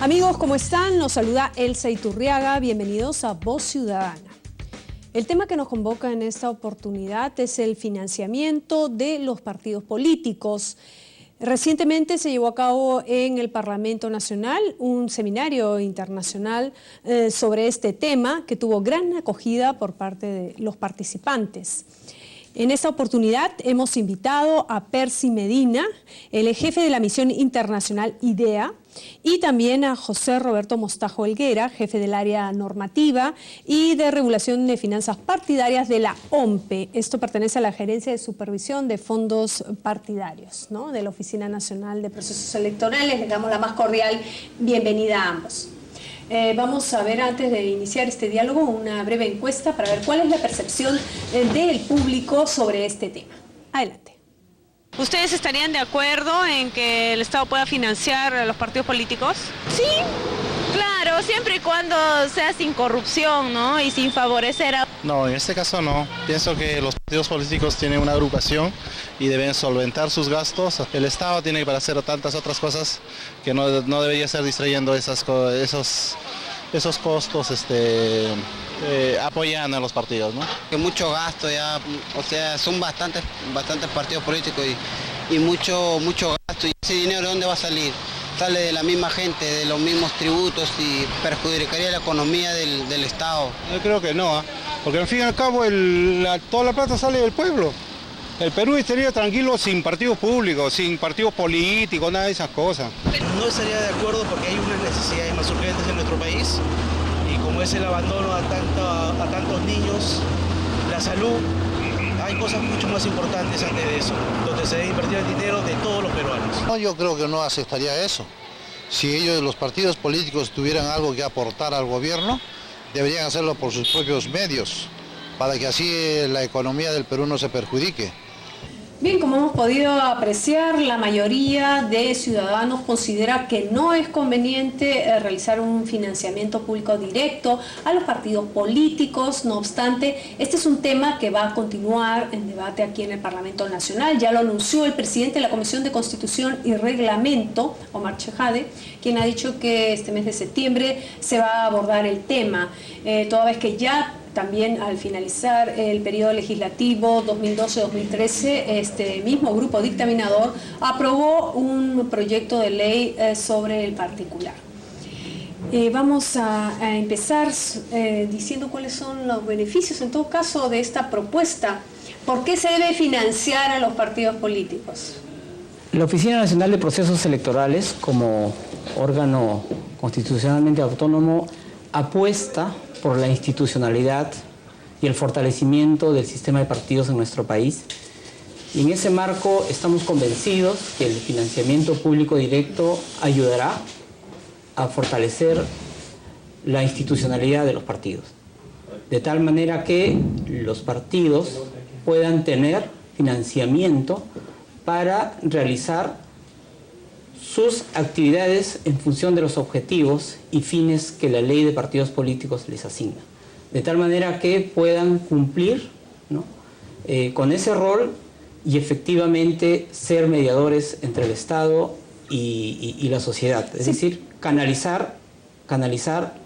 Amigos, ¿cómo están? Nos saluda Elsa Iturriaga. Bienvenidos a Voz Ciudadana. El tema que nos convoca en esta oportunidad es el financiamiento de los partidos políticos. Recientemente se llevó a cabo en el Parlamento Nacional un seminario internacional sobre este tema que tuvo gran acogida por parte de los participantes. En esta oportunidad hemos invitado a Percy Medina, el jefe de la misión internacional IDEA, y también a José Roberto Mostajo Helguera, jefe del área normativa y de regulación de finanzas partidarias de la OMPE. Esto pertenece a la Gerencia de Supervisión de Fondos Partidarios, ¿no?, de la Oficina Nacional de Procesos Electorales. Les damos la más cordial bienvenida a ambos. Vamos a ver, antes de iniciar este diálogo, una breve encuesta para ver cuál es la percepción del público sobre este tema. Adelante. ¿Ustedes estarían de acuerdo en que el Estado pueda financiar a los partidos políticos? Sí, claro, siempre y cuando sea sin corrupción, ¿no? Y sin favorecer a... No, en este caso no. Pienso que los partidos políticos tienen una agrupación y deben solventar sus gastos. El Estado tiene para hacer tantas otras cosas que no debería estar distrayendo esos costos apoyando a los partidos, ¿no? Que mucho gasto ya, o sea, son bastantes partidos políticos y mucho gasto. ¿Y ese dinero de dónde va a salir? Sale de la misma gente, de los mismos tributos y perjudicaría la economía del Estado. Yo creo que no, porque al fin y al cabo toda la plata sale del pueblo. El Perú estaría tranquilo sin partidos públicos, sin partidos políticos, nada de esas cosas. No estaría de acuerdo porque hay unas necesidades más urgentes en nuestro país y como es el abandono a tantos niños, la salud, hay cosas mucho más importantes antes de eso, donde se debe invertir el dinero de todos los peruanos. No, yo creo que no aceptaría eso. Si los partidos políticos tuvieran algo que aportar al gobierno, deberían hacerlo por sus propios medios, para que así la economía del Perú no se perjudique. Bien, como hemos podido apreciar, la mayoría de ciudadanos considera que no es conveniente realizar un financiamiento público directo a los partidos políticos. No obstante, este es un tema que va a continuar en debate aquí en el Parlamento Nacional. Ya lo anunció el presidente de la Comisión de Constitución y Reglamento, Omar Chejade, quien ha dicho que este mes de septiembre se va a abordar el tema, toda vez que ya también al finalizar el periodo legislativo 2012-2013, este mismo grupo dictaminador aprobó un proyecto de ley sobre el particular. Vamos a empezar diciendo cuáles son los beneficios, en todo caso, de esta propuesta. ¿Por qué se debe financiar a los partidos políticos? La Oficina Nacional de Procesos Electorales, como órgano constitucionalmente autónomo, apuesta por la institucionalidad y el fortalecimiento del sistema de partidos en nuestro país. Y en ese marco estamos convencidos que el financiamiento público directo ayudará a fortalecer la institucionalidad de los partidos, de tal manera que los partidos puedan tener financiamiento para realizar sus actividades en función de los objetivos y fines que la ley de partidos políticos les asigna, de tal manera que puedan cumplir, ¿no?, con ese rol y efectivamente ser mediadores entre el Estado y la sociedad, es decir, canalizar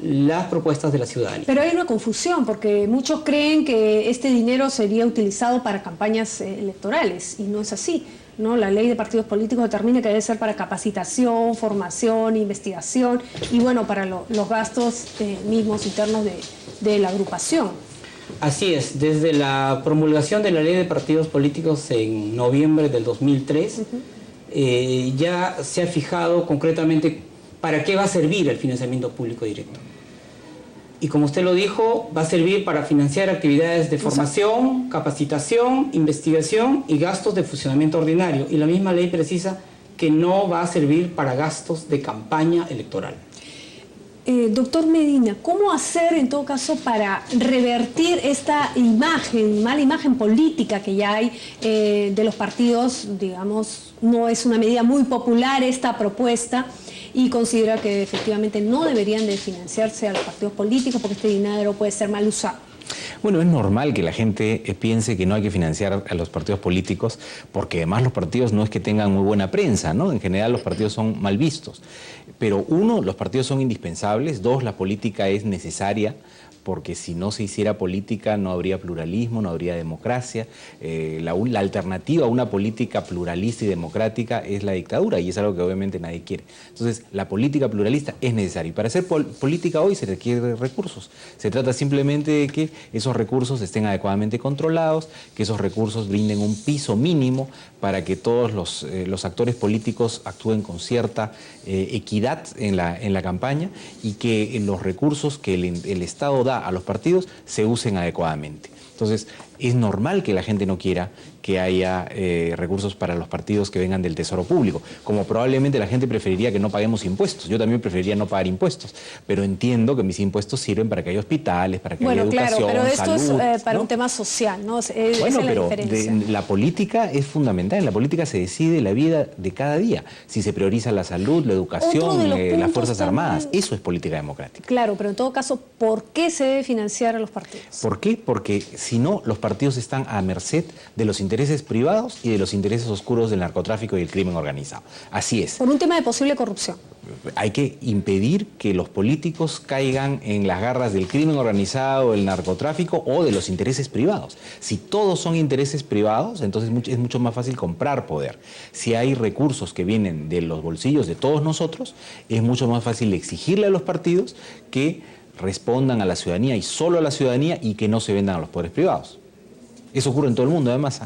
las propuestas de la ciudadanía. Pero hay una confusión, porque muchos creen que este dinero sería utilizado para campañas electorales, y no es así, ¿no? La ley de partidos políticos determina que debe ser para capacitación, formación, investigación y, bueno, para los gastos mismos internos de la agrupación. Así es, desde la promulgación de la ley de partidos políticos en noviembre del 2003, ya se ha fijado concretamente para qué va a servir el financiamiento público directo. Y como usted lo dijo, va a servir para financiar actividades de formación, capacitación, investigación y gastos de funcionamiento ordinario. Y la misma ley precisa que no va a servir para gastos de campaña electoral. Doctor Medina, ¿cómo hacer en todo caso para revertir esta imagen, mala imagen política que ya hay de los partidos? Digamos, no es una medida muy popular esta propuesta, y considera que efectivamente no deberían de financiarse a los partidos políticos porque este dinero puede ser mal usado. Bueno, es normal que la gente piense que no hay que financiar a los partidos políticos, porque además los partidos no es que tengan muy buena prensa, ¿no? En general los partidos son mal vistos. Pero uno, los partidos son indispensables. Dos, la política es necesaria, porque si no se hiciera política no habría pluralismo, no habría democracia. La alternativa a una política pluralista y democrática es la dictadura, y es algo que obviamente nadie quiere. Entonces, la política pluralista es necesaria. Y para hacer política hoy se requiere recursos. Se trata simplemente de que esos recursos estén adecuadamente controlados, que esos recursos brinden un piso mínimo para que todos los actores políticos actúen con cierta equidad en la campaña, y que los recursos que el Estado da a los partidos se usen adecuadamente. Entonces, es normal que la gente no quiera que haya recursos para los partidos que vengan del Tesoro Público, como probablemente la gente preferiría que no paguemos impuestos. Yo también preferiría no pagar impuestos, pero entiendo que mis impuestos sirven para que haya hospitales, para que haya educación, claro, pero esto salud, es para ¿no? un tema social, ¿no? Bueno, pero la la política es fundamental. En la política se decide la vida de cada día. Si se prioriza la salud, la educación, las Fuerzas Armadas, eso es política democrática. Claro, pero en todo caso, ¿por qué se debe financiar a los partidos? ¿Por qué? Porque si no, los partidos están a merced de los intereses privados y de los intereses oscuros del narcotráfico y el crimen organizado. Así es. Por un tema de posible corrupción. Hay que impedir que los políticos caigan en las garras del crimen organizado, del narcotráfico o de los intereses privados. Si todos son intereses privados, entonces es mucho más fácil comprar poder. Si hay recursos que vienen de los bolsillos de todos nosotros, es mucho más fácil exigirle a los partidos que respondan a la ciudadanía y solo a la ciudadanía, y que no se vendan a los poderes privados. Eso ocurre en todo el mundo, además, ¿eh?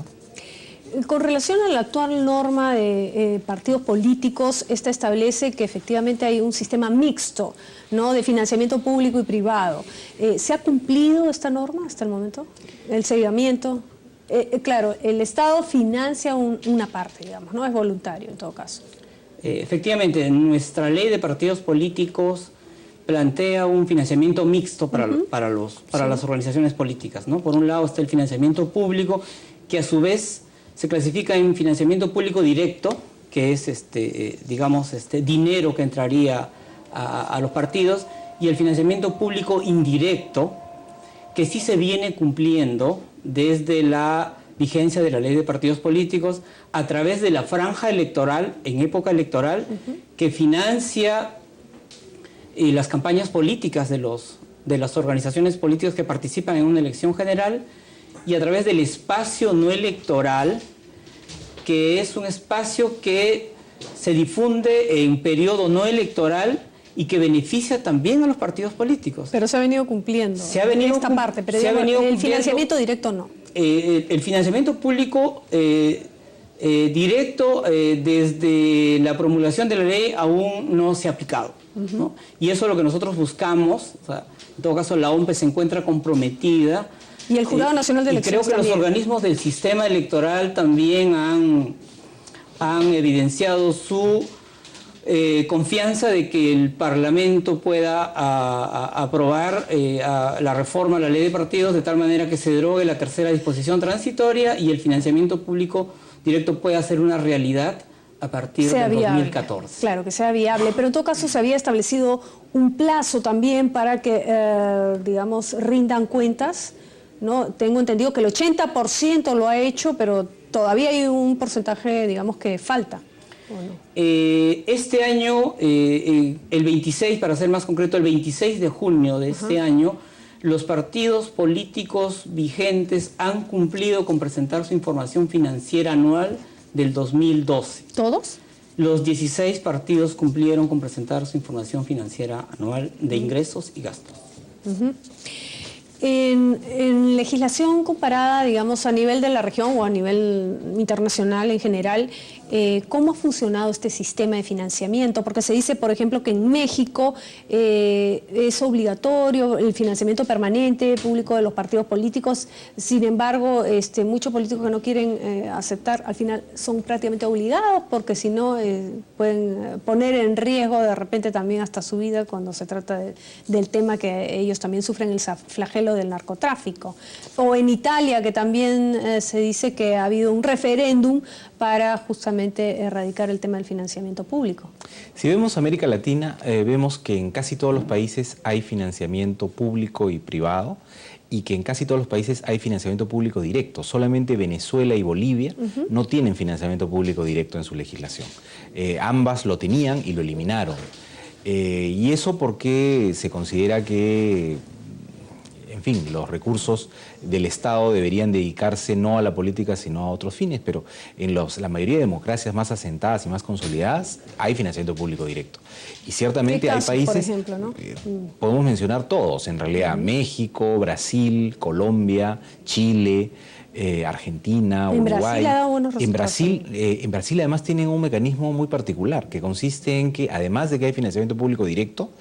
Con relación a la actual norma de partidos políticos, esta establece que efectivamente hay un sistema mixto, ¿no?, de financiamiento público y privado. ¿Se ha cumplido esta norma hasta el momento? ¿El seguimiento? Claro, el Estado financia una parte, digamos, ¿no? Es voluntario en todo caso. Efectivamente, nuestra ley de partidos políticos plantea un financiamiento mixto para las organizaciones políticas, ¿no? Por un lado está el financiamiento público, que a su vez se clasifica en financiamiento público directo, que es dinero que entraría a los partidos, y el financiamiento público indirecto, que sí se viene cumpliendo desde la vigencia de la ley de partidos políticos a través de la franja electoral, en época electoral, que financia las campañas políticas de las organizaciones políticas que participan en una elección general, y a través del espacio no electoral, que es un espacio que se difunde en periodo no electoral y que beneficia también a los partidos políticos. Pero se ha venido cumpliendo esta parte, pero el financiamiento directo no. El financiamiento público directo desde la promulgación de la ley aún no se ha aplicado, ¿no? Y eso es lo que nosotros buscamos. O sea, en todo caso, la OMPE se encuentra comprometida. Y el Jurado Nacional de Elecciones creo que los organismos del sistema electoral también han evidenciado su confianza de que el Parlamento pueda aprobar la reforma a la ley de partidos de tal manera que se derogue la tercera disposición transitoria y el financiamiento público directo pueda ser una realidad a partir del 2014. Claro, que sea viable, pero en todo caso se había establecido un plazo también para que, rindan cuentas, ¿no? Tengo entendido que el 80% lo ha hecho, pero todavía hay un porcentaje, digamos, que falta. ¿O no? Este año, el 26, para ser más concreto, el 26 de junio de este año, los partidos políticos vigentes han cumplido con presentar su información financiera anual del 2012. ¿Todos? Los 16 partidos cumplieron con presentar su información financiera anual de ingresos y gastos. En legislación comparada, digamos, a nivel de la región o a nivel internacional en general, ¿cómo ha funcionado este sistema de financiamiento? Porque se dice, por ejemplo, que en México es obligatorio el financiamiento permanente público de los partidos políticos. Sin embargo, muchos políticos que no quieren aceptar, al final son prácticamente obligados, porque si no pueden poner en riesgo de repente también hasta su vida cuando se trata del tema que ellos también sufren, el flagelo del narcotráfico. O en Italia, que también se dice que ha habido un referéndum para justamente erradicar el tema del financiamiento público. Si vemos América Latina, vemos que en casi todos los países hay financiamiento público y privado, y que en casi todos los países hay financiamiento público directo. Solamente Venezuela y Bolivia no tienen financiamiento público directo en su legislación. Ambas lo tenían y lo eliminaron. Y eso porque se considera que, en fin, los recursos del Estado deberían dedicarse no a la política sino a otros fines, pero en la mayoría de democracias más asentadas y más consolidadas hay financiamiento público directo. Y ciertamente hay países, por ejemplo, ¿no? Podemos mencionar todos, en realidad, México, Brasil, Colombia, Chile, Argentina, Uruguay. Brasil ha dado buenos resultados. En Brasil además tienen un mecanismo muy particular que consiste en que, además de que hay financiamiento público directo,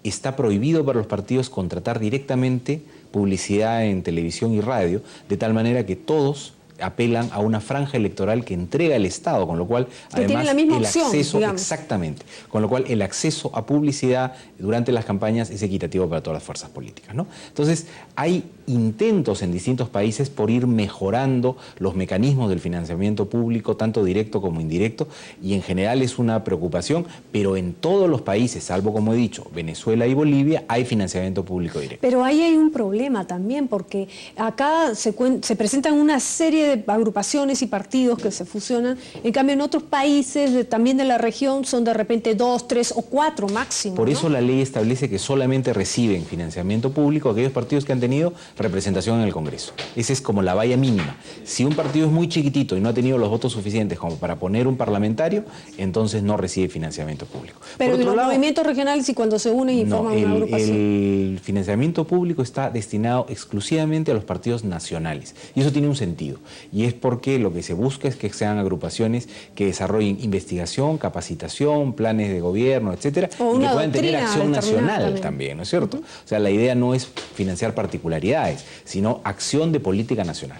está prohibido para los partidos contratar directamente publicidad en televisión y radio, de tal manera que todos apelan a una franja electoral que entrega el Estado, con lo cual que además tiene la misma opción, acceso, digamos. exactamente, con lo cual el acceso a publicidad durante las campañas es equitativo para todas las fuerzas políticas, ¿no? Entonces hay intentos en distintos países por ir mejorando los mecanismos del financiamiento público, tanto directo como indirecto, y en general es una preocupación, pero en todos los países, salvo como he dicho, Venezuela y Bolivia, hay financiamiento público directo. Pero ahí hay un problema también, porque acá se presentan una serie de agrupaciones y partidos que se fusionan, en cambio en otros países también de la región son de repente 2, 3 o 4 máximo. Por eso la ley establece que solamente reciben financiamiento público aquellos partidos que han tenido representación en el Congreso. Esa es como la valla mínima. Si un partido es muy chiquitito y no ha tenido los votos suficientes como para poner un parlamentario, entonces no recibe financiamiento público. Pero en los movimientos regionales y cuando se unen y forman una agrupación. El financiamiento público está destinado exclusivamente a los partidos nacionales. Y eso tiene un sentido. Y es porque lo que se busca es que sean agrupaciones que desarrollen investigación, capacitación, planes de gobierno, etcétera, y que puedan tener acción nacional también, ¿no es cierto? O sea, la idea no es financiar particularidades, sino acción de política nacional.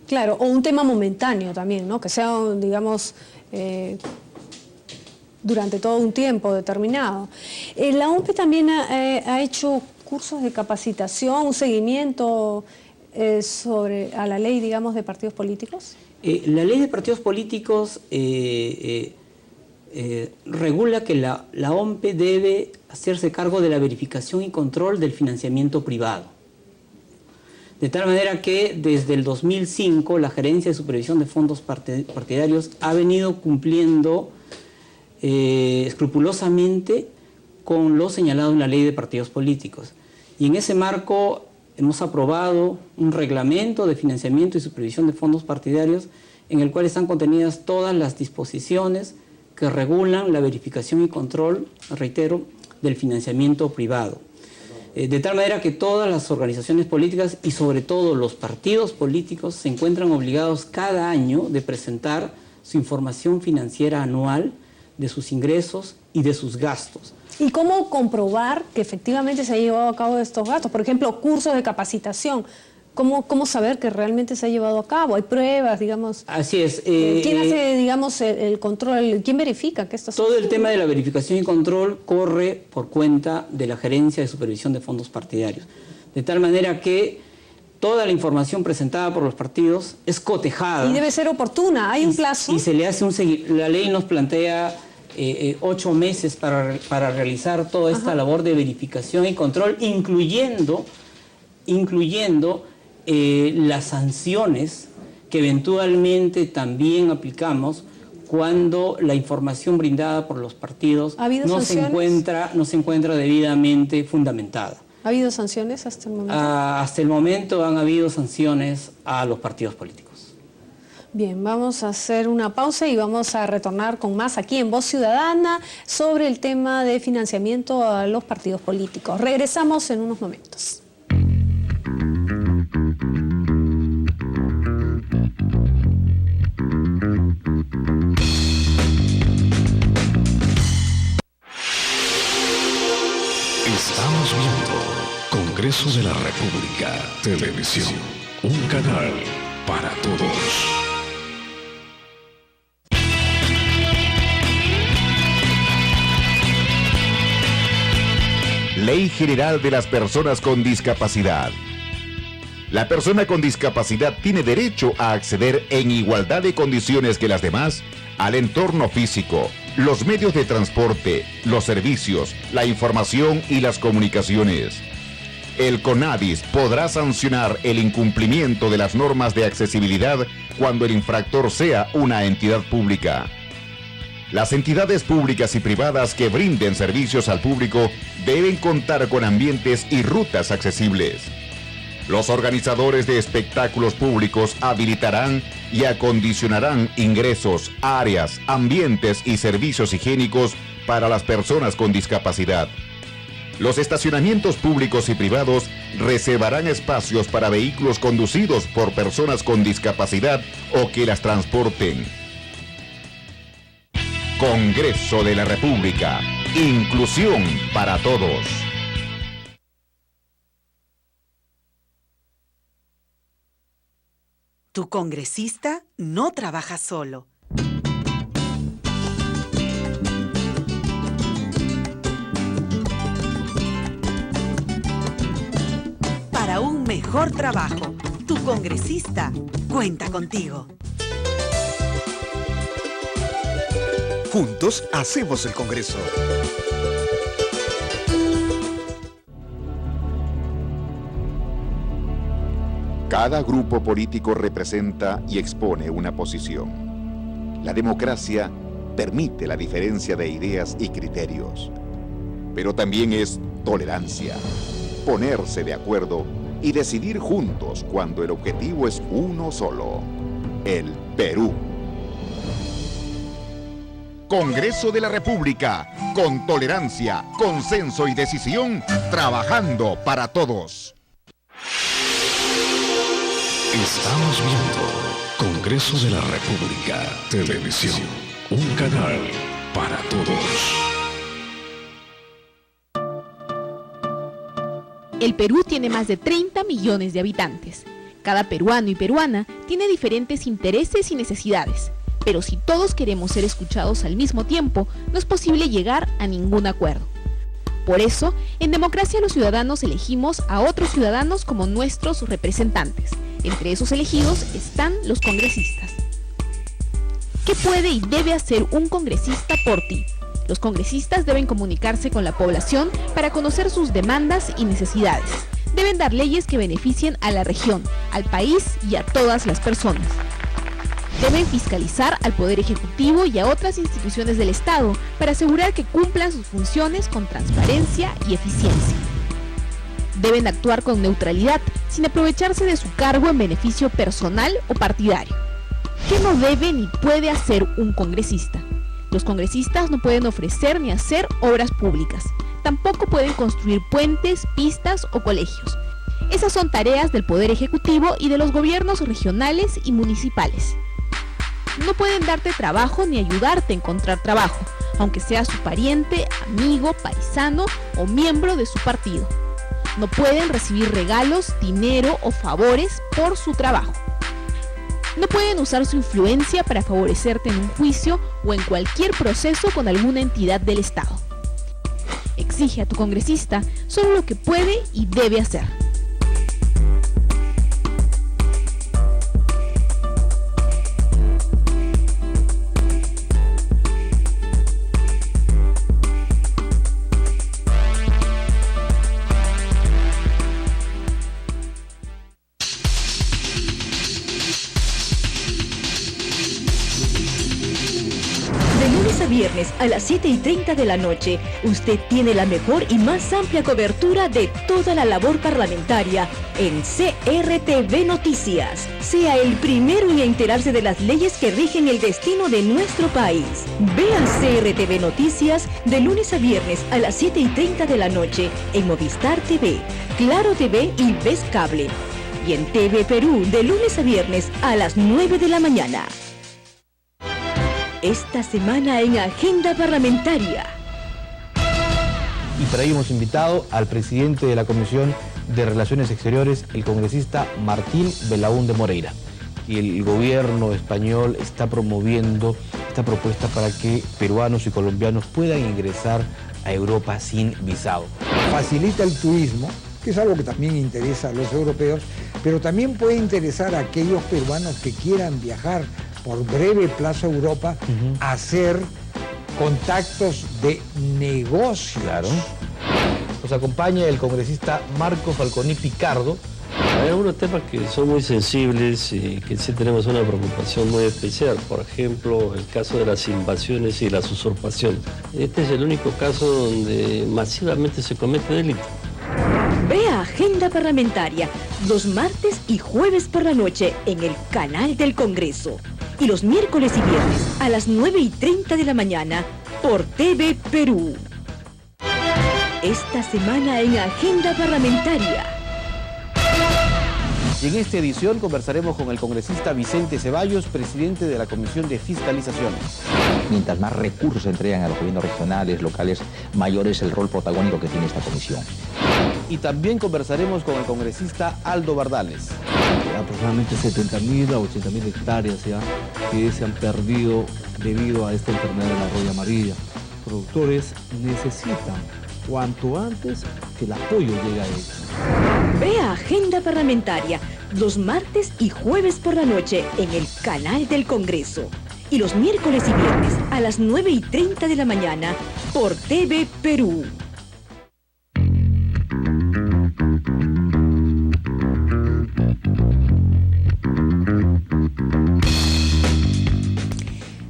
Claro, o un tema momentáneo también, ¿no? Que sea, digamos, durante todo un tiempo determinado. La OMPE también ha hecho cursos de capacitación, un seguimiento a la ley, digamos, de partidos políticos. La ley de partidos políticos regula que la OMPE debe hacerse cargo de la verificación y control del financiamiento privado. De tal manera que desde el 2005 la Gerencia de Supervisión de Fondos Partidarios ha venido cumpliendo escrupulosamente con lo señalado en la Ley de Partidos Políticos. Y en ese marco hemos aprobado un reglamento de financiamiento y supervisión de fondos partidarios en el cual están contenidas todas las disposiciones que regulan la verificación y control, reitero, del financiamiento privado. De tal manera que todas las organizaciones políticas y sobre todo los partidos políticos se encuentran obligados cada año de presentar su información financiera anual de sus ingresos y de sus gastos. ¿Y cómo comprobar que efectivamente se ha llevado a cabo estos gastos? Por ejemplo, cursos de capacitación. ¿Cómo saber que realmente se ha llevado a cabo? ¿Hay pruebas, digamos? Así es. ¿Quién hace, digamos, el control? ¿Quién verifica que esto se Todo el tema de la verificación y control corre por cuenta de la Gerencia de Supervisión de Fondos Partidarios. De tal manera que toda la información presentada por los partidos es cotejada. Y debe ser oportuna. ¿Hay un plazo? Y se le hace un seguimiento. La ley nos plantea 8 meses para realizar toda esta labor de verificación y control, incluyendo las sanciones que eventualmente también aplicamos cuando la información brindada por los partidos no se encuentra debidamente fundamentada. ¿Ha habido sanciones hasta el momento? Hasta el momento han habido sanciones a los partidos políticos. Bien, vamos a hacer una pausa y vamos a retornar con más aquí en Voz Ciudadana sobre el tema de financiamiento a los partidos políticos. Regresamos en unos momentos. Estamos viendo Congreso de la República Televisión, un canal para todos. Ley General de las Personas con Discapacidad. La persona con discapacidad tiene derecho a acceder en igualdad de condiciones que las demás al entorno físico, los medios de transporte, los servicios, la información y las comunicaciones. el CONADIS podrá sancionar el incumplimiento de las normas de accesibilidad cuando el infractor sea una entidad pública. Las entidades públicas y privadas que brinden servicios al público deben contar con ambientes y rutas accesibles. Los organizadores de espectáculos públicos habilitarán y acondicionarán ingresos, áreas, ambientes y servicios higiénicos para las personas con discapacidad. Los estacionamientos públicos y privados reservarán espacios para vehículos conducidos por personas con discapacidad o que las transporten. Congreso de la República. Inclusión para todos. Tu congresista no trabaja solo. Para un mejor trabajo, tu congresista cuenta contigo. Juntos hacemos el Congreso. Cada grupo político representa y expone una posición. La democracia permite la diferencia de ideas y criterios, pero también es tolerancia, ponerse de acuerdo y decidir juntos cuando el objetivo es uno solo: el Perú. Congreso de la República, con tolerancia, consenso y decisión, trabajando para todos. Estamos viendo Congreso de la República, Televisión, un canal para todos. El Perú tiene más de 30 millones de habitantes. Cada peruano y peruana tiene diferentes intereses y necesidades. Pero si todos queremos ser escuchados al mismo tiempo, no es posible llegar a ningún acuerdo. Por eso, en democracia los ciudadanos elegimos a otros ciudadanos como nuestros representantes. Entre esos elegidos están los congresistas. ¿Qué puede y debe hacer un congresista por ti? Los congresistas deben comunicarse con la población para conocer sus demandas y necesidades. Deben dar leyes que beneficien a la región, al país y a todas las personas. Deben fiscalizar al Poder Ejecutivo y a otras instituciones del Estado para asegurar que cumplan sus funciones con transparencia y eficiencia. Deben actuar con neutralidad, sin aprovecharse de su cargo en beneficio personal o partidario. ¿Qué no debe ni puede hacer un congresista? Los congresistas no pueden ofrecer ni hacer obras públicas. Tampoco pueden construir puentes, pistas o colegios. Esas son tareas del Poder Ejecutivo y de los gobiernos regionales y municipales. No pueden darte trabajo ni ayudarte a encontrar trabajo, aunque sea su pariente, amigo, paisano o miembro de su partido. No pueden recibir regalos, dinero o favores por su trabajo. No pueden usar su influencia para favorecerte en un juicio o en cualquier proceso con alguna entidad del Estado. Exige a tu congresista solo lo que puede y debe hacer. Viernes a las 7:30 de la noche, usted tiene la mejor y más amplia cobertura de toda la labor parlamentaria en CRTV Noticias. Sea el primero en enterarse de las leyes que rigen el destino de nuestro país. Vean CRTV Noticias de lunes a viernes a las 7:30 de la noche en Movistar TV, Claro TV y Ves Cable. Y en TV Perú de lunes a viernes a las 9 de la mañana. Esta semana en Agenda Parlamentaria. Y para ello hemos invitado al presidente de la Comisión de Relaciones Exteriores, el congresista Martín Belaúnde Moreira. Y el gobierno español está promoviendo esta propuesta para que peruanos y colombianos puedan ingresar a Europa sin visado. Facilita el turismo, que es algo que también interesa a los europeos, pero también puede interesar a aquellos peruanos que quieran viajar por breve plazo a Europa, hacer contactos de negocios. Claro. Nos acompaña el congresista Marco Falconi Picardo. Hay algunos temas que son muy sensibles y que sí tenemos una preocupación muy especial. Por ejemplo, el caso de las invasiones y las usurpaciones. Este es el único caso donde masivamente se comete delito. Ve a Agenda Parlamentaria los martes y jueves por la noche en el canal del Congreso. Y los miércoles y viernes a las 9:30 de la mañana por TV Perú. Esta semana en Agenda Parlamentaria. Y en esta edición conversaremos con el congresista Vicente Ceballos, presidente de la Comisión de Fiscalización. Mientras más recursos se entregan a los gobiernos regionales, locales, mayor es el rol protagónico que tiene esta comisión. Y también conversaremos con el congresista Aldo Bardales. Aproximadamente 70.000 a 80.000 hectáreas ya que se han perdido debido a esta enfermedad de la roya amarilla. Los productores necesitan cuanto antes que el apoyo llegue a ellos. Ve a Agenda Parlamentaria los martes y jueves por la noche en el canal del Congreso. Y los miércoles y viernes a las 9:30 de la mañana por TV Perú.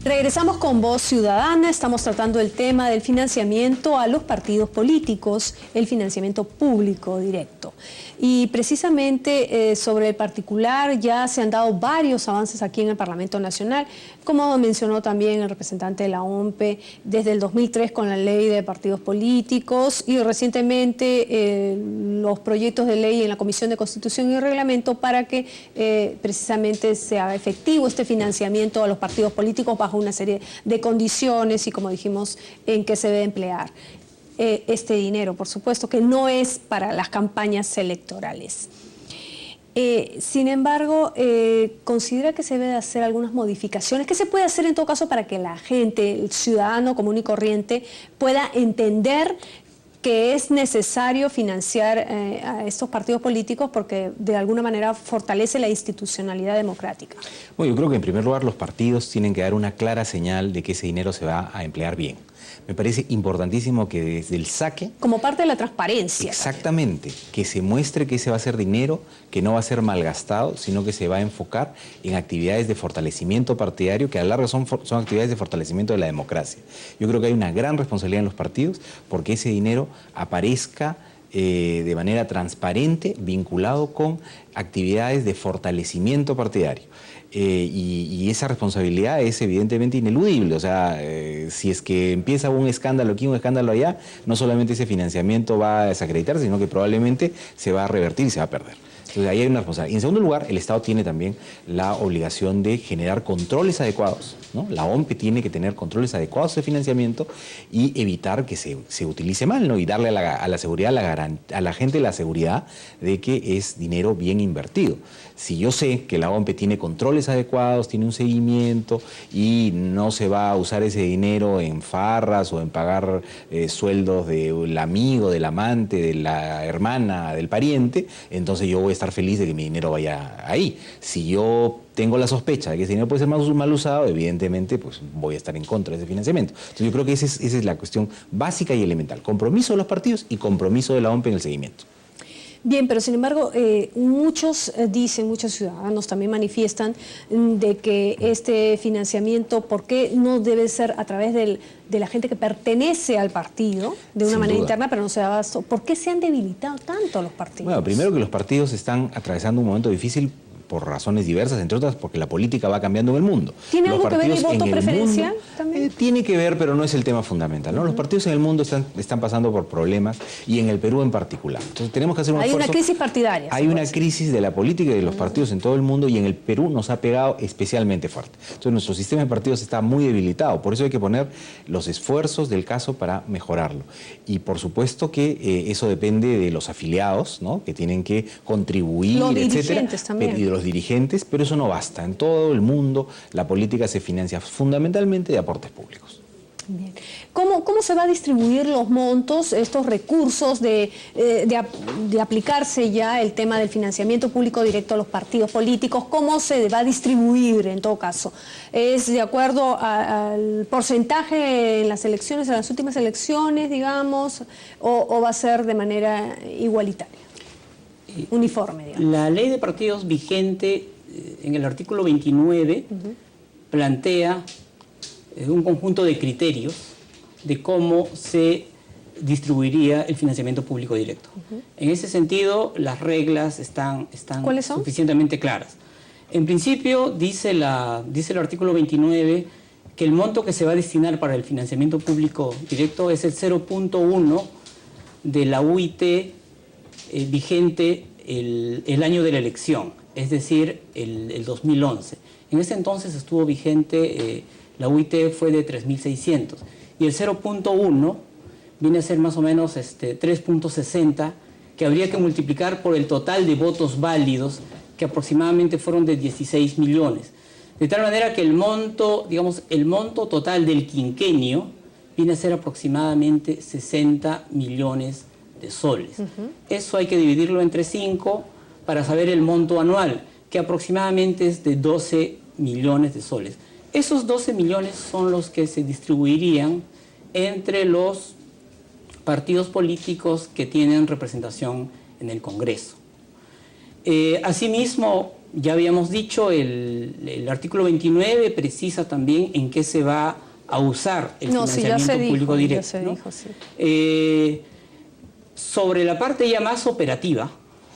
Regresamos con Voz Ciudadana. Estamos tratando el tema del financiamiento a los partidos políticos, el financiamiento público directo. Y precisamente sobre el particular ya se han dado varios avances aquí en el Parlamento Nacional, como mencionó también el representante de la OMPE, desde el 2003 con la ley de partidos políticos y recientemente los proyectos de ley en la Comisión de Constitución y Reglamento para que precisamente sea efectivo este financiamiento a los partidos políticos bajo una serie de condiciones y, como dijimos, en qué se debe emplear este dinero, por supuesto, que no es para las campañas electorales. Sin embargo, considera que se debe hacer algunas modificaciones. ¿Qué se puede hacer en todo caso para que la gente, el ciudadano común y corriente, pueda entender que es necesario financiar a estos partidos políticos porque de alguna manera fortalece la institucionalidad democrática? Bueno, yo creo que en primer lugar los partidos tienen que dar una clara señal de que ese dinero se va a emplear bien. Me parece importantísimo que desde el saque... Como parte de la transparencia. Exactamente, que se muestre que ese va a ser dinero que no va a ser malgastado, sino que se va a enfocar en actividades de fortalecimiento partidario, que a la larga son actividades de fortalecimiento de la democracia. Yo creo que hay una gran responsabilidad en los partidos porque ese dinero aparezca de manera transparente, vinculado con actividades de fortalecimiento partidario. Y esa responsabilidad es evidentemente ineludible. O sea, si es que empieza un escándalo aquí, un escándalo allá, no solamente ese financiamiento va a desacreditarse, sino que probablemente se va a revertir y se va a perder. Entonces ahí hay una responsabilidad. Y en segundo lugar, el Estado tiene también la obligación de generar controles adecuados, ¿no? La OMPE tiene que tener controles adecuados de financiamiento y evitar que se utilice mal, ¿no? Y darle a la seguridad, a la gente la seguridad de que es dinero bien invertido. Si yo sé que la OMPE tiene controles adecuados, tiene un seguimiento y no se va a usar ese dinero en farras o en pagar sueldos del amigo, del amante, de la hermana, del pariente, entonces yo voy a estar feliz de que mi dinero vaya ahí. Si yo tengo la sospecha de que ese dinero puede ser mal usado, evidentemente pues voy a estar en contra de ese financiamiento. Entonces yo creo que esa es la cuestión básica y elemental. Compromiso de los partidos y compromiso de la OMPE en el seguimiento. Bien, pero sin embargo, muchos ciudadanos también manifiestan de que este financiamiento, ¿por qué no debe ser a través de la gente que pertenece al partido, de una manera interna, pero no se da abasto? ¿Por qué se han debilitado tanto los partidos? Bueno, primero que los partidos están atravesando un momento difícil por razones diversas, entre otras porque la política va cambiando en el mundo. ¿Tiene algo que ver el voto preferencial también? Tiene que ver, pero no es el tema fundamental, ¿no? Los partidos en el mundo están pasando por problemas y en el Perú en particular. Entonces tenemos que hacer un esfuerzo. Hay una crisis partidaria. Hay una crisis de la política y de los partidos en todo el mundo y en el Perú nos ha pegado especialmente fuerte. Entonces nuestro sistema de partidos está muy debilitado, por eso hay que poner los esfuerzos del caso para mejorarlo. Y por supuesto que eso depende de los afiliados, ¿no? Que tienen que contribuir, los etcétera. dirigentes también. Y de los dirigentes, pero eso no basta. En todo el mundo la política se financia fundamentalmente de aportes públicos. Bien. ¿Cómo se va a distribuir los montos, estos recursos de aplicarse ya el tema del financiamiento público directo a los partidos políticos? ¿Cómo se va a distribuir en todo caso? ¿Es de acuerdo al porcentaje en las elecciones, en las últimas elecciones, digamos, o va a ser de manera igualitaria, uniforme, digamos? La ley de partidos vigente en el artículo 29 plantea un conjunto de criterios de cómo se distribuiría el financiamiento público directo. En ese sentido, las reglas están suficientemente claras. En principio, dice el artículo 29 que el monto que se va a destinar para el financiamiento público directo es el 0.1 de la UIT vigente el año de la elección, es decir, el 2011. En ese entonces estuvo vigente... la UIT fue de 3.600 y el 0.1 viene a ser más o menos 3.60, que habría que multiplicar por el total de votos válidos, que aproximadamente fueron de 16 millones. De tal manera que el monto, digamos, el monto total del quinquenio viene a ser aproximadamente 60 millones de soles. Eso hay que dividirlo entre 5 para saber el monto anual, que aproximadamente es de 12 millones de soles. Esos 12 millones son los que se distribuirían entre los partidos políticos que tienen representación en el Congreso. Asimismo, ya habíamos dicho, el artículo 29 precisa también en qué se va a usar el financiamiento público directo. Sobre la parte ya más operativa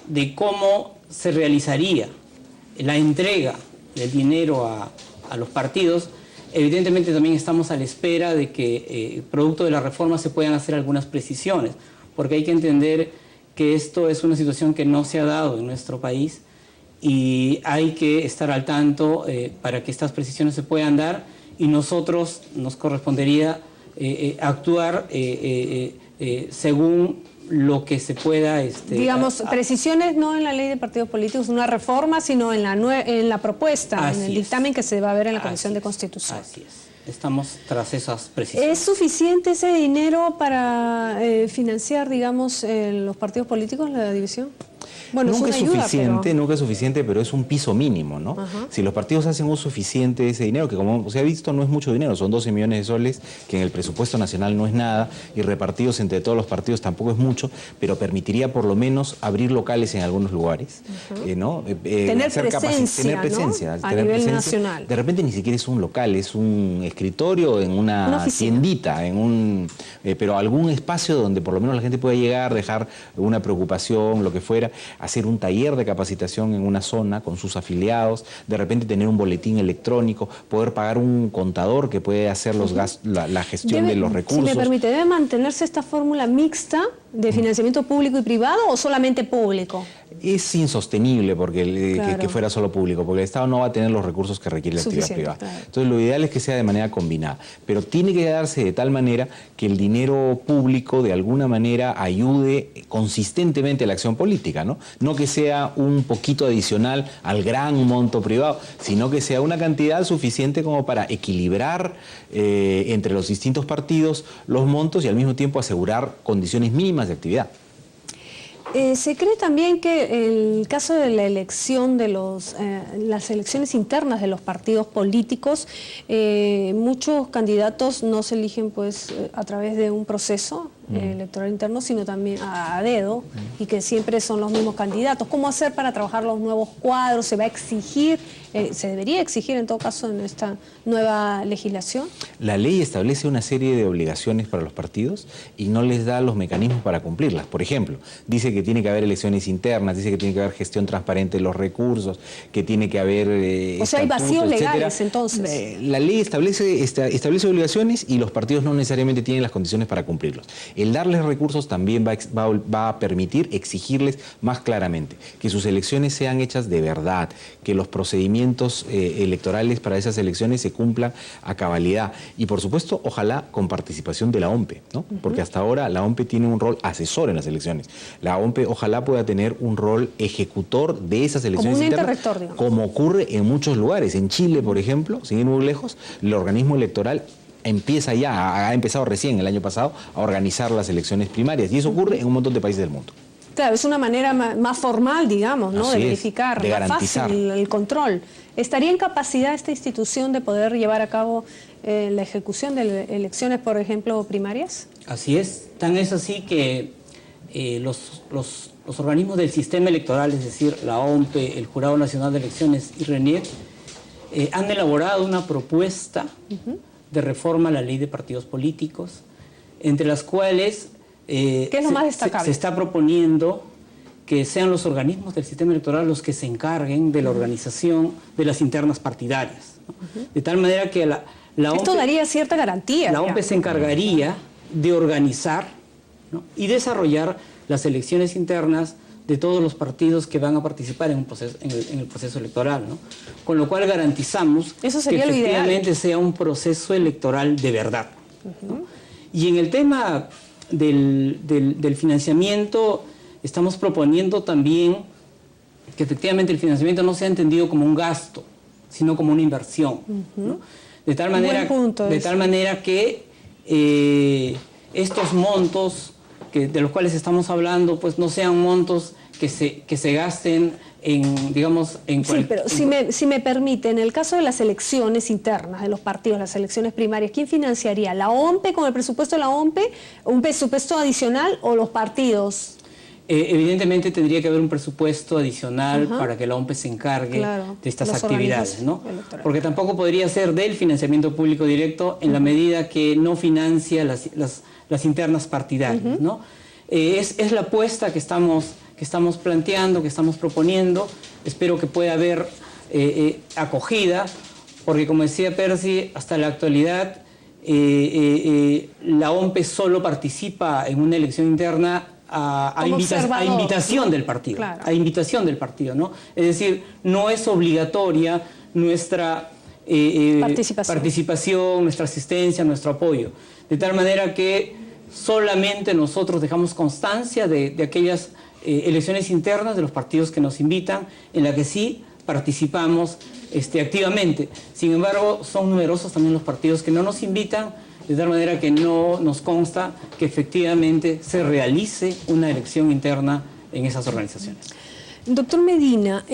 de cómo se realizaría la entrega del dinero a los partidos, evidentemente también estamos a la espera de que, producto de la reforma, se puedan hacer algunas precisiones, porque hay que entender que esto es una situación que no se ha dado en nuestro país y hay que estar al tanto para que estas precisiones se puedan dar, y nosotros nos correspondería actuar según lo que se pueda... digamos, precisiones no en la ley de partidos políticos, una reforma, sino en la propuesta, en el dictamen que se va a ver en la Comisión de Constitución. Así es. Estamos tras esas precisiones. ¿Es suficiente ese dinero para financiar, digamos, los partidos políticos, la división? Bueno, nunca es una ayuda, suficiente, nunca es suficiente, pero es un piso mínimo, ¿no? Si los partidos hacen uso suficiente de ese dinero, que como se ha visto no es mucho dinero, son 12 millones de soles, que en el presupuesto nacional no es nada, y repartidos entre todos los partidos tampoco es mucho, pero permitiría por lo menos abrir locales en algunos lugares, ¿no? Tener presencia, ¿no? A nivel nacional. De repente ni siquiera es un local, es un escritorio en una tiendita, pero algún espacio donde por lo menos la gente pueda llegar, dejar una preocupación, lo que fuera, hacer un taller de capacitación en una zona con sus afiliados, de repente tener un boletín electrónico, poder pagar un contador que puede hacer los gastos, la gestión de los recursos. Si me permite, ¿debe mantenerse esta fórmula mixta de financiamiento público y privado o solamente público? Es insostenible porque que fuera solo público, porque el Estado no va a tener los recursos que requiere la actividad privada. Claro. Entonces lo ideal es que sea de manera combinada, pero tiene que darse de tal manera que el dinero público de alguna manera ayude consistentemente a la acción política, ¿no? No que sea un poquito adicional al gran monto privado, sino que sea una cantidad suficiente como para equilibrar entre los distintos partidos los montos y al mismo tiempo asegurar condiciones mínimas de actividad. Se cree también que el caso de la elección de las elecciones internas de los partidos políticos, muchos candidatos no se eligen pues a través de un proceso electoral interno, sino también a dedo, y que siempre son los mismos candidatos. ¿Cómo hacer para trabajar los nuevos cuadros? ¿Se va a exigir, se debería exigir en todo caso en esta nueva legislación? La ley establece una serie de obligaciones para los partidos y no les da los mecanismos para cumplirlas. Por ejemplo, dice que tiene que haber elecciones internas, dice que tiene que haber gestión transparente de los recursos, que tiene que haber... o sea, hay vacíos legales entonces. La ley establece obligaciones y los partidos no necesariamente tienen las condiciones para cumplirlos. El darles recursos también va a permitir exigirles más claramente que sus elecciones sean hechas de verdad, que los procedimientos electorales para esas elecciones se cumplan a cabalidad y por supuesto ojalá con participación de la OMPE, ¿no? Porque hasta ahora la OMPE tiene un rol asesor en las elecciones. La OMPE ojalá pueda tener un rol ejecutor de esas elecciones como un internas, ente rector, digamos. como ocurre en muchos lugares. En Chile, por ejemplo, sin ir muy lejos, el organismo electoral ha empezado recién el año pasado a organizar las elecciones primarias, y eso ocurre en un montón de países del mundo. Claro, es una manera más formal, digamos, ¿no? De verificar, de más garantizar. fácil el control. ¿Estaría en capacidad esta institución de poder llevar a cabo la ejecución de elecciones, por ejemplo, primarias? Así es. Tan es así que los organismos del sistema electoral, es decir, la OMPE, el Jurado Nacional de Elecciones y RENIEC, han elaborado una propuesta de reforma a la ley de partidos políticos, entre las cuales ¿qué es lo más destacable? Se está proponiendo que sean los organismos del sistema electoral los que se encarguen de la organización de las internas partidarias, ¿no? De tal manera que la OMPE, esto daría cierta garantía. La OMPE se encargaría de organizar, ¿no?, y desarrollar las elecciones internas de todos los partidos que van a participar en el proceso electoral, ¿no? Con lo cual garantizamos que efectivamente sea un proceso electoral de verdad, ¿no? Y en el tema del financiamiento, estamos proponiendo también que efectivamente el financiamiento no sea entendido como un gasto, sino como una inversión, ¿no? De tal manera que estos montos de los cuales estamos hablando, pues no sean montos que se gasten en, digamos, en... Sí, pero si me permite, en el caso de las elecciones internas de los partidos, las elecciones primarias, ¿quién financiaría? ¿La OMPE con el presupuesto de la OMPE? ¿Un presupuesto adicional o los partidos? Evidentemente tendría que haber un presupuesto adicional para que la OMPE se encargue de estas actividades, ¿no? Porque tampoco podría ser del financiamiento público directo en la medida que no financia las internas partidarias, ¿no? Es la apuesta que estamos planteando, que estamos proponiendo. Espero que pueda haber acogida, porque como decía Percy, hasta la actualidad la OMPE solo participa en una elección interna a invitación del partido, claro. A invitación del partido, ¿no? Es decir, no es obligatoria nuestra participación, nuestra asistencia, nuestro apoyo. De tal manera que solamente nosotros dejamos constancia de aquellas elecciones internas de los partidos que nos invitan, en la que sí participamos activamente. Sin embargo, son numerosos también los partidos que no nos invitan, de tal manera que no nos consta que efectivamente se realice una elección interna en esas organizaciones. Doctor Medina,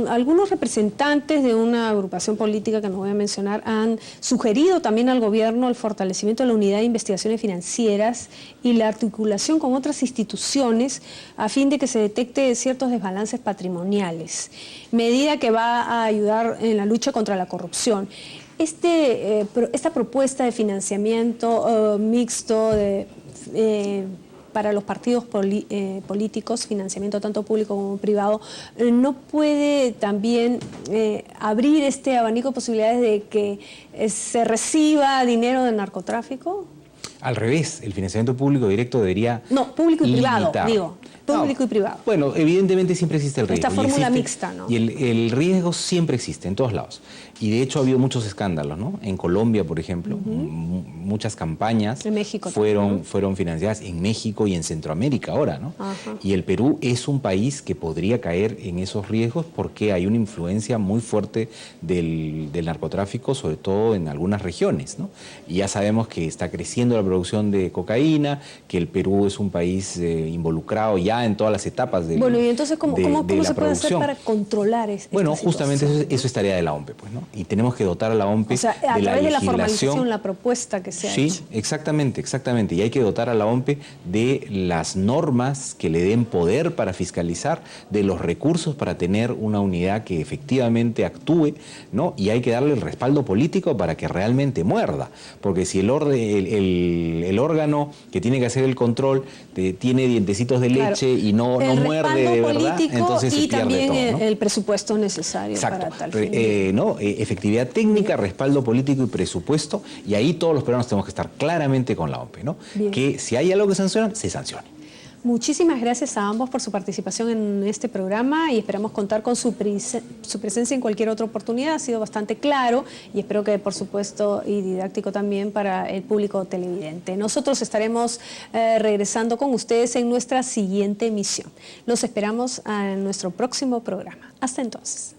algunos representantes de una agrupación política que no voy a mencionar han sugerido también al gobierno el fortalecimiento de la unidad de investigaciones financieras y la articulación con otras instituciones a fin de que se detecte ciertos desbalances patrimoniales, medida que va a ayudar en la lucha contra la corrupción. Esta propuesta de financiamiento mixto para los partidos políticos, financiamiento tanto público como privado, ¿no puede también abrir este abanico de posibilidades de que se reciba dinero del narcotráfico? Al revés, el financiamiento público directo debería... No, público y privado, limitar. digo. Público y privado. Bueno, evidentemente siempre existe el riesgo. Esta fórmula mixta, ¿no? Y el riesgo siempre existe en todos lados. Y de hecho ha habido muchos escándalos, ¿no? En Colombia, por ejemplo, muchas campañas en México fueron financiadas en México y en Centroamérica ahora, ¿no? Ajá. Y el Perú es un país que podría caer en esos riesgos porque hay una influencia muy fuerte del narcotráfico, sobre todo en algunas regiones, ¿no? Y ya sabemos que está creciendo la producción de cocaína, que el Perú es un país involucrado ya en todas las etapas de Bueno, y entonces, ¿cómo se puede hacer para controlar esta Bueno, justamente eso es tarea de la OMPE, pues, ¿no? Y tenemos que dotar a la OMPE de la legislación. A través de la formalización, la propuesta que se ha hecho. Sí, exactamente. Y hay que dotar a la OMPE de las normas que le den poder para fiscalizar, de los recursos para tener una unidad que efectivamente actúe, ¿no? Y hay que darle el respaldo político para que realmente muerda. Porque si el órgano que tiene que hacer el control tiene dientecitos de leche y no muerde de verdad, entonces se pierde todo, ¿no? Y también el presupuesto necesario. Exacto. Para tal fin. Efectividad técnica, respaldo político y presupuesto, y ahí todos los peruanos tenemos que estar claramente con la OMPE, ¿no? Bien. Que si hay algo que sancionan, se sancione. Muchísimas gracias a ambos por su participación en este programa y esperamos contar con su presencia en cualquier otra oportunidad. Ha sido bastante claro y espero que, por supuesto, y didáctico también para el público televidente. Nosotros estaremos regresando con ustedes en nuestra siguiente emisión. Los esperamos en nuestro próximo programa. Hasta entonces.